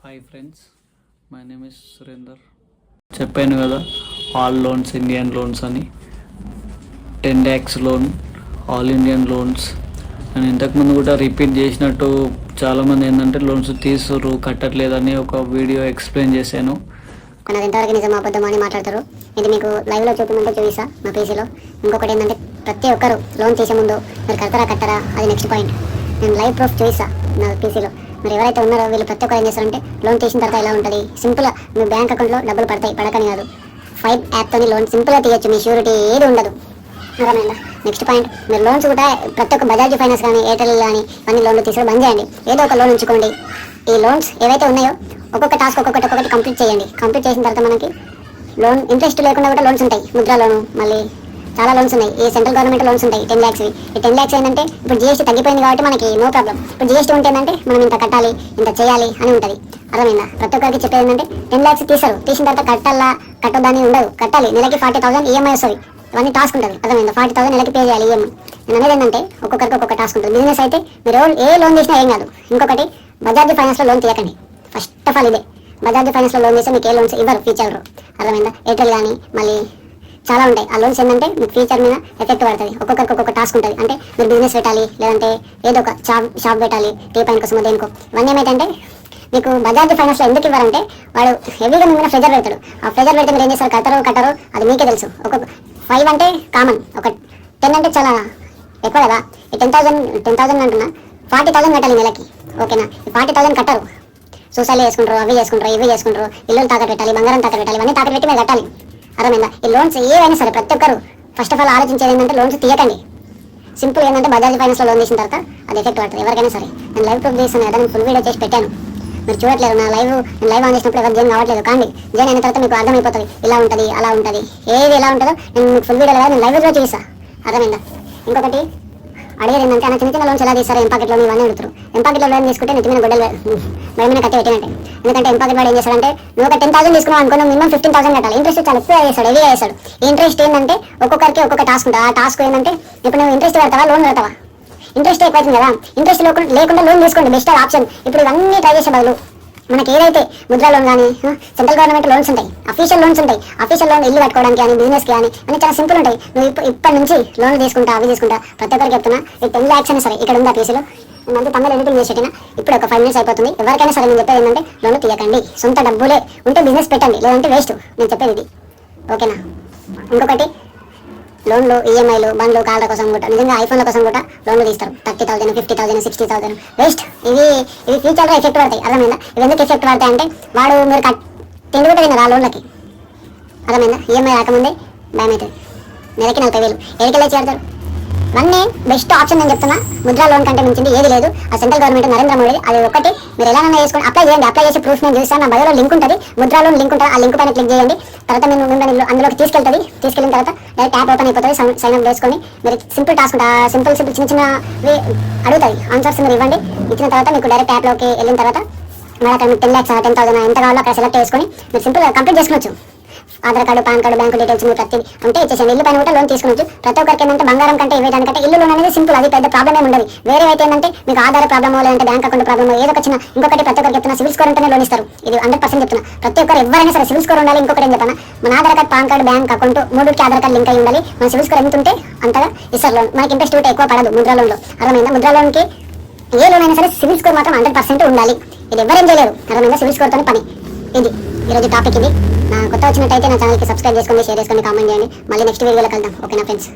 Hi friends, my name is Surender. చెప్పాను కదా, all loans Indian loans అని. 10 lakhs loan, all Indian loans. నేను ఇంతకుముందు కూడా రిపీట్ చేసినట్టు చాలామంది ఏంటంటే లోన్స్ తీసురు కట్టట్లేదని ఒక వీడియో ఎక్స్ప్లెయిన్ చేశాను. అది ఎంతవరకు నిజం అబద్ధం అని మాట్లాడతారు. ఇది మీకు లైవ్లో చూపించమంటే చూపిస్తా మా పీసీలో. ఇంకొకటి ఏంటంటే ప్రతి ఒక్కరు లోన్ తీసే ముందు మీరు కట్టరా అది నెక్స్ట్ పాయింట్. నేను లైవ్ ప్రూఫ్ చూపిస్తా నా పీసీలో. మీరు ఎవరైతే ఉన్నారో వీళ్ళు ప్రతి ఒక్కరు ఏం చేస్తారంటే లోన్ తీసిన తర్వాత ఎలా ఉంటుంది, సింపుల్గా మీ బ్యాంక్ అకౌంట్లో డబ్బులు పడకని కాదు, 5 యాప్తో లోన్ సింపుల్గా తీయచ్చు. మీ షూరిటీ ఏది ఉండదు. అర్థమైందా? నెక్స్ట్ పాయింట్, మీరు లోన్స్ కూడా ప్రతి ఒక్క బజాజ్ ఫైనాన్స్ కానీ ఎయిర్టెల్ కానీ అన్ని లోన్లు తీసుకుని బంద్ చేయండి. ఏదో ఒక లోన్ ఉంచుకోండి. ఈ లోన్స్ ఏవైతే ఉన్నాయో ఒక్కొక్క టాస్క్ ఒక్కొక్కటి కంప్లీట్ చేయండి. కంప్లీట్ చేసిన తర్వాత మనకి లోన్ ఇంట్రెస్ట్ లేకుండా కూడా లోన్స్ ఉంటాయి. ముద్రా లోను, మళ్ళీ చాలా లోన్స్ ఉన్నాయి. ఈ సెంట్రల్ గవర్నమెంట్ లోన్స్ ఉంటాయి 10 lakhs. ఈ 10 lakhs ఏంటంటే ఇప్పుడు జీఎస్టీ తగ్గిపోయింది కాబట్టి మనకి నో ప్రాబ్లం. ఇప్పుడు జీఎస్టీ ఉంటే ఏంటంటే మనం ఇంత కట్టాలి, ఇంత చేయాలి అని ఉంటుంది. అర్థమైందా? ప్రతి ఒక్కరికి చెప్పేది ఏంటంటే 10 lakhs తీస్తారు, తీసిన తర్వాత కట్టొద్దని ఉండదు. కట్టాలి. నెలకి 40,000 ఈఎంఐ వస్తుంది. ఇవన్నీ టాస్క్ ఉంటుంది. అర్థమైందా? 40,000 నెలకి పే చేయాలి ఈఎంఐ. నేను అనేది ఏంటంటే ఒక్కొక్కరికి ఒక్కొక్క టాస్క్ ఉంటుంది. బిజినెస్ అయితే మీరు ఏ లోన్ చేసినా ఏం కాదు. ఇంకొకటి, బజాజ్ ఫైనాన్స్లో లోన్ తీయకండి. ఫస్ట్ ఆఫ్ ఆల్ ఇదే, బజాజ్ ఫైనాన్స్లో లోన్ చేస్తే మీకు ఏ లోన్స్ ఇవ్వరు ఫ్యూచర్లో. అర్థమైందా? ఎయిర్టెల్ కానీ మళ్ళీ చాలా ఉంటాయి. ఆ లోన్స్ ఏంటంటే మీకు ఫ్యూచర్ మీద ఎఫెక్ట్ పడుతుంది. ఒక్కొక్కరికి ఒక్కొక్క టాస్క్ ఉంటుంది. అంటే మీరు బిజినెస్ పెట్టాలి, లేదంటే ఏదో ఒక షాప్ పెట్టాలి, టీ పాయింట్ కోసం దేనికో. ఇవన్నీ ఏమైతే మీకు బజాజ్ ఫైనాన్స్లో ఎందుకు ఇవ్వరంటే వాడు హెవీగా మిమ్మల్ని ప్రెజర్ పెడతాడు. ఆ ప్రెజర్ పెడితే మీరు ఏం చేస్తారు, కట్టరు అది మీకే తెలుసు. ఒక్కొక్క 5 అంటే కామన్, ఒక 10 అంటే చాలా ఎక్కువ కదా. ఈ 10,000 అంటున్నా, 40,000 కట్టాలి నెలకి. ఓకేనా? ఈ 40,000 కట్టరు. సూసైడ్ చేసుకుంటారు, అవి చేసుకుంటారు, ఇల్లు తాకట్టు పెట్టాలి, బంగారం తాకట్టు పెట్టాలి, ఇవన్నీ తాకట్టు పెట్టి మీరు కట్టాలి. అర్థమైందా? ఈ లోన్స్ ఏవైనా సరే ప్రతి ఒక్కరు ఫస్ట్ ఆఫ్ ఆల్ ఆలోచించేది ఏంటంటే లోన్స్ తీయకండి. సింపుల్ ఏంటంటే బజాజ్ ఫైనాన్స్లో లోన్ తీసిన తర్వాత అది ఎఫెక్ట్ పడుతుంది ఎవరికైనా సరే. నేను లైవ్ ప్రూఫ్ చేస్తాను కదా, నేను ఫుల్ వీడియో చేసి పెట్టాను. మీరు చూడట్లేదు. నేను లైవ్ ఆన్ చేసినప్పుడు ఎవరు జాయిన్ కావట్లేదు. కానీ జాయిన్ అయిన తర్వాత మీకు అర్థమైపోతుంది, ఇలా ఉంటుంది అలా ఉంటుంది, ఏది ఎలా ఉంటుందో నేను మీకు ఫుల్ వీడియో నేను లైవ్లో చూపిస్తాను. అర్థమైందా? ఇంకొకటి అడిగేది ఏంటంటే చిన్న చిన్న లోన్స్ ఎలా తీస్తారు, ఎంపాకెట్ లోన్ ఇవన్నీ అడుగుతారు. ఎంపాకెట్లో లోన్ తీసుకుంటే నెత్తి మీద గొడ్డలు భయమైన కట్టి పెట్టినట్టే. ఎందుకంటే ఎంపాకెట్ వాడు ఏం చేస్తాడంటే, నువ్వు ఒక 10,000 తీసుకున్నావు అనుకున్నావు, మినిమం 15,000 కట్టాలి. ఇంట్రెస్ట్ చాలా ఎక్కువ వేస్తాడు, హెవీ వేస్తాడు. ఈ ఇంట్రెస్ట్ ఏంటంటే ఒక్కొక్కరికి ఒక్కొక్క టాస్క్ ఉంటుంది. ఆ టాస్క్ ఏంటంటే ఇప్పుడు నువ్వు ఇంట్రెస్ట్ పెడతావా, లోన్ పెడతావా. ఇంట్రెస్ట్ ఎక్కువైతుంది కదా, ఇంట్రెస్ట్ లేకుండా లోన్ తీసుకోండి, బెస్ట్ ఆప్షన్. ఇప్పుడు ఇవన్నీ ట్రై చేసే బదులు మనకి ఏదైతే ముద్రా లోన్ కానీ సెంట్రల్ గవర్నమెంట్ లోన్స్ ఉంటాయి, అఫీషియల్ లోన్స్ ఉంటాయి. అఫీషియల్ లోన్ ఇల్లు కట్టుకోవడానికి కానీ బిజినెస్కి కానీ అన్ని చాలా సింపుల్ ఉంటాయి. నువ్వు ఇప్పటి నుంచి లోన్లు తీసుకుంటా ప్రతి ఒక్కరికి చెప్తున్నా. ఈ 10 lakhs అయినా సరే ఇక్కడ ఉంది ఆ పీసీలో. మంచి తమిళ ఎడిటింగ్ చేసి పెట్టినా ఇప్పుడు ఒక 5 minutes అయిపోతుంది. ఎవరికైనా సరే నేను చెప్పేది ఏంటంటే లోన్ తీయకండి. సొంత డబ్బులే ఉంటే బిజినెస్ పెట్టండి, లేదంటే వేస్ట్. నేను చెప్పేది ఇది. ఓకేనా? ఇంకొకటి, లోన్లు, ఈఎంఐలు, బండ్లు, కార్ల కోసం కూడా, నిజంగా ఐఫోన్ల కోసం కూడా లోన్లు తీస్తారు. 30,000, 50,000, 60,000 వేస్ట్. ఇవి ఫ్యూచర్లో ఎఫెక్ట్ పడతాయి. అర్థమైందా? ఇవి ఎందుకు ఎఫెక్ట్ పడతాయి అంటే వాడు మీరు తిండి కూడా తిన్నారు ఆ లోన్లకి. అర్థమైందా? ఈఎంఐ రాకముందే భయం అవుతుంది. నెలకి 40,000 ఏడికెళ్ళి చేరుతారు. ఇవన్నీ బెస్ట్ ఆప్షన్ నేను చెప్తున్నా. ముద్రా లోన్ కంటే మించింది ఏది లేదు. ఆ సెంట్రల్ గవర్నమెంట్ నరేంద్ర మోడీ, అది ఒకటి మీరు ఎలానైనా చేసుకొని అప్లై చేయండి. అప్లై చేసి ప్రూఫ్ నేను చూస్తాను. నా బయోలో లింక్ ఉంటుంది, ముద్రా లోన్ లింక్ ఉంటుంది. ఆ లింక్ పైన క్లిక్ చేయండి. తర్వాత మీరు అందులోకి తీసుకెళ్ళిన తర్వాత డైరెక్ట్ యాప్ ఓపెన్ అయిపోతుంది. సైన్ అప్ చేసుకొని మీరు సింపుల్ టాస్క్ సింపుల్ చిన్నవి అడుగుతాయి. ఆన్సర్స్ మీరు ఇవ్వండి. ఇచ్చిన తర్వాత మీకు డైరెక్ట్ యాప్లోకి వెళ్ళిన తర్వాత మళ్ళీ అక్కడ మీకు 10 lakhs 10,000 ఎంత కావాలో అక్కడ సెలెక్ట్ చేసుకొని మీరు సింపుల్గా కంప్లీట్ చేసుకోవచ్చు. Aadhaar card, pan card, bank details మీరు ప్రతి ఉంటే ఇచ్చేసండి. ఇల్లు పైన కూడా లోన్ తీసుకోవచ్చు. ప్రతి ఒక్కరికి ఏంటంటే బంగారం కంటే ఇవ్వడానికంటే ఇల్లు లోన్ అనేది సింపుల్, అది పెద్ద ప్రాబ్లమ్ ఏమి ఉండదు. వేరే అయితే ఏంటంటే మీకు ఆధార్ ప్రాబ్లమో లేదంటే బ్యాంక్ అకౌంట్ ప్రాబ్లమో ఏదో ఒక చిన్న. ఇంకొకటి ప్రతి ఒక్కరికి చెప్తున్నా, సివిల్ స్కోర్ ఉంటేనే లోన్ ఇస్తారు. ఇది 100% చెప్తున్నా. ప్రతి ఒక్కరు ఎవరైనా సరే సివిల్ స్కోర్ ఉండాలి. ఇంకొకటి ఏం చెప్తాను, మన Aadhaar card, pan card, bank account 3కి ఆధార్ కార్డు లింక్ అయి ఉండాలి. మన సివిల్ స్కోర్ ఎంత ఉంటే అంతగా ఇస్తారు లోన్. మనకి ఇంట్రెస్ట్ కూడా ఎక్కువ పడదు ముద్రా లోన్లో. అర్థమైందా? ముద్రా లోన్కి ఏ లోన్ అయినా సరే సివిల్ స్కోర్ మాత్రం 100% ఉండాలి. ఇది ఎవరేం చేయలేరు. అర్థమైందా? సివిల్ స్కోర్తో పని. ఇది ఈరోజు టాపిక్ ఇది. నా కొత్త వచ్చినట్టయితే నా ఛానల్కి సబ్స్క్రైబ్ చేసుకోండి, షేర్ చేసుకోండి, కామెంట్ చేయండి. మళ్ళీ నెక్స్ట్ వీడియోలో కలుద్దాం. ఓకేనా ఫ్రెండ్స్?